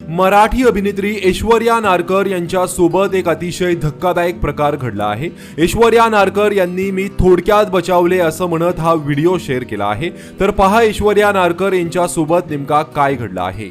मराठी अभिनेत्री ऐश्वर्या नारकर यांच्या सोबत एक अतिशय धक्कादायक प्रकार घडला आहे। ऐश्वर्या नारकर यांनी मी थोडक्यात बचावले असं म्हणत हा व्हिडिओ शेअर केला आहे। तर पहा ऐश्वर्या नारकर यांच्या सोबत नेमका काय घडलं आहे।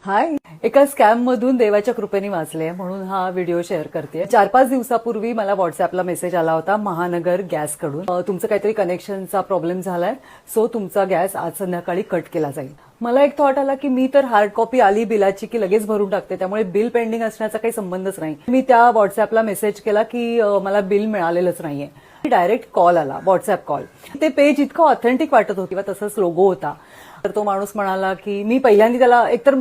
हाय, एका स्कॅम मधून देवाच्या कृपेने वाचले म्हणून हा व्हिडिओ शेअर करते। 4-5 दिवसापूर्वी मला व्हॉट्सअपला मेसेज आला होता महानगर गॅस कडून, तुमचं काहीतरी कनेक्शनचा प्रॉब्लेम झालाय, सो तुमचा गॅस आज संध्याकाळी कट केला जाईल। मला एक थॉट आला की मी तर हार्ड कॉपी आली बिलाची की लगेच भरून टाकते, त्यामुळे बिल पेंडिंग असण्याचा काही संबंधच नाही। मी त्या व्हॉट्सअपला मेसेज केला की मला बिल मिळालेलंच नाहीये। डायरेक्ट कॉल आला, व्हॉट्सअप कॉल। ते पेज इतकं ऑथेंटिक वाटत होतं किंवा तसंच लोगो होता। तर तो माणूस म्हणाला की मी पहिल्यांदा त्याला, एकतर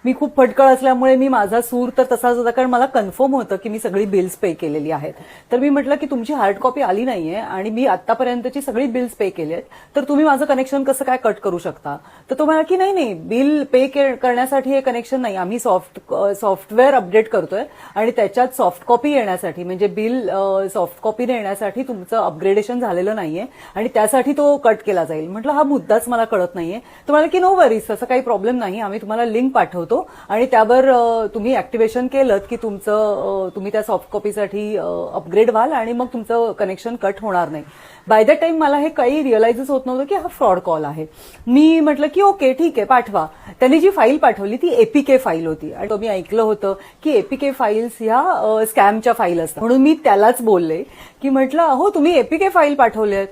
मी खूप फटकळ असल्यामुळे मी माझा सूर तर तसाच होता, कारण मला कन्फर्म होतं की मी सगळी बिल्स पे केलेली आहेत। तर मी म्हटलं की तुमची हार्ड कॉपी आली नाहीये आणि मी आतापर्यंतची सगळी बिल्स पे केली आहेत, तर तुम्ही माझं कनेक्शन कसं काय कट करू शकता। तर तो म्हणाला की नाही, बिल पे करण्यासाठी हे कनेक्शन नाही, आम्ही सॉफ्टवेअर अपडेट करतोय आणि त्याच्यात सॉफ्ट कॉपी येण्यासाठी, म्हणजे बिल सॉफ्ट कॉपीने येण्यासाठी तुमचं अपग्रेडेशन झालेलं नाहीये आणि त्यासाठी तो कट केला जाईल। म्हटलं हा मुद्दाच मला कळत नाहीये। तुम्हाला की नो वरीज, तसं काही प्रॉब्लेम नाही, आम्ही तुम्हाला लिंक पाठवतो आणि त्यावर तुम्ही ऍक्टिव्हेशन केलं की तुम्ही त्या सॉफ्ट कॉपीसाठी अपग्रेड व्हाल आणि मग तुमचं कनेक्शन कट होणार नाही। बाय द टाइम मला हे काही रिअलाइजच होत नव्हतं की हा फ्रॉड कॉल आहे। मी म्हटलं की ओके ठीक आहे, पाठवा। त्यांनी जी फाईल पाठवली ती एपीके फाईल होती आणि मी ऐकलं होतं की एपीके फाईल्स ह्या स्कॅमच्या फाईल असतात, म्हणून मी त्यालाच बोलले की म्हटलं अहो तुम्ही एपीके फाईल पाठवल्यात।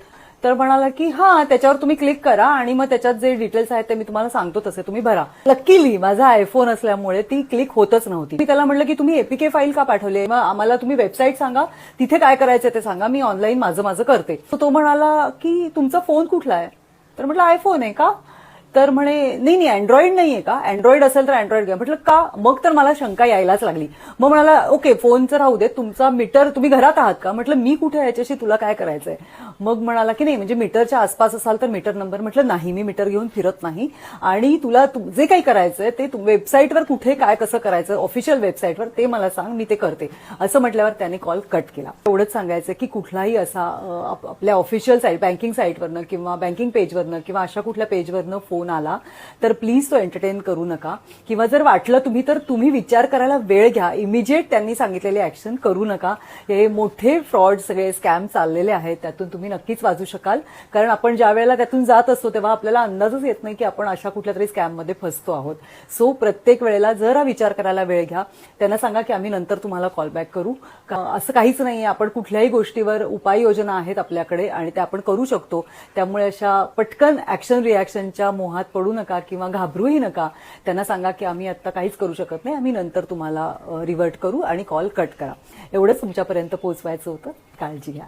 तर म्हणाला की हा, त्याच्यावर तुम्ही क्लिक करा आणि मग त्याच्यात जे डिटेल्स आहेत ते मी तुम्हाला सांगतो तसे तुम्ही भरा। लकीली माझा आयफोन असल्यामुळे ती क्लिक होतच नव्हती। मी त्याला म्हटलं की तुम्ही एपीके फाईल का पाठवली, मग आम्हाला तुम्ही वेबसाईट सांगा, तिथे काय करायचं ते सांगा, मी ऑनलाईन माझं करते। तो म्हणाला की तुमचा फोन कुठला आहे। तर म्हटलं आयफोन आहे का। तर म्हणे नाही अँड्रॉइड नाहीये का, अँड्रॉइड असेल तर अँड्रॉइड घ्या। म्हटलं का, मग तर मला शंका यायलाच लागली। मग म्हणाला ओके फोनचं राहू दे, तुमचा मीटर, तुम्ही घरात आहात का। म्हटलं मी कुठे, याच्याशी तुला काय करायचंय। मग म्हणाला की नाही म्हणजे मीटरच्या आसपास असाल तर मीटर नंबर। म्हटलं नाही, मी मीटर घेऊन फिरत नाही आणि तुला जे काही करायचंय ते वेबसाईटवर कुठे काय कसं करायचं, ऑफिशियल वेबसाईटवर ते मला सांग, मी ते करते। असं म्हटल्यावर त्याने कॉल कट केला। एवढंच सांगायचं की कुठलाही असा आपल्या ऑफिशियल साईट, बँकिंग साईटवरनं किंवा बँकिंग पेजवरनं किंवा अशा कुठल्या पेजवरनं फोन आला तर प्लीज तो एंटरटेन करू नका, किंवा जर वाटलं तुम्ही तर तुम्ही विचार करायला वेळ घ्या। इमिजिएट त्यांनी सांगितलेले ऍक्शन करू नका। हे मोठे फ्रॉड, सगळे स्कॅम चाललेले आहेत, त्यातून तुम्ही नक्कीच वाचू शकाल, कारण आपण ज्या वेळेला त्यातून जात असतो तेव्हा आपल्याला अंदाजच येत नाही की आपण अशा कुठल्या तरी स्कॅम मध्ये फसतो आहोत। सो प्रत्येक वेळेला जरा विचार करायला वेळ घ्या। त्यांना सांगा की आम्ही नंतर तुम्हाला कॉल बॅक करू। असं काहीच नाहीये, आपण कुठल्याही गोष्टीवर उपाययोजना आहेत आपल्याकडे आणि त्या आपण करू शकतो। त्यामुळे अशा पटकन ऍक्शन रिॲक्शनच्या मोहात पडू नका किंवा घाबरूही नका। त्यांना सांगा की आम्ही आता काहीच करू शकत नाही, आम्ही नंतर तुम्हाला रिव्हर्ट करू आणि कॉल कट करा। एवढंच तुमच्यापर्यंत पोहोचवायचं होतं। काळजी घ्या।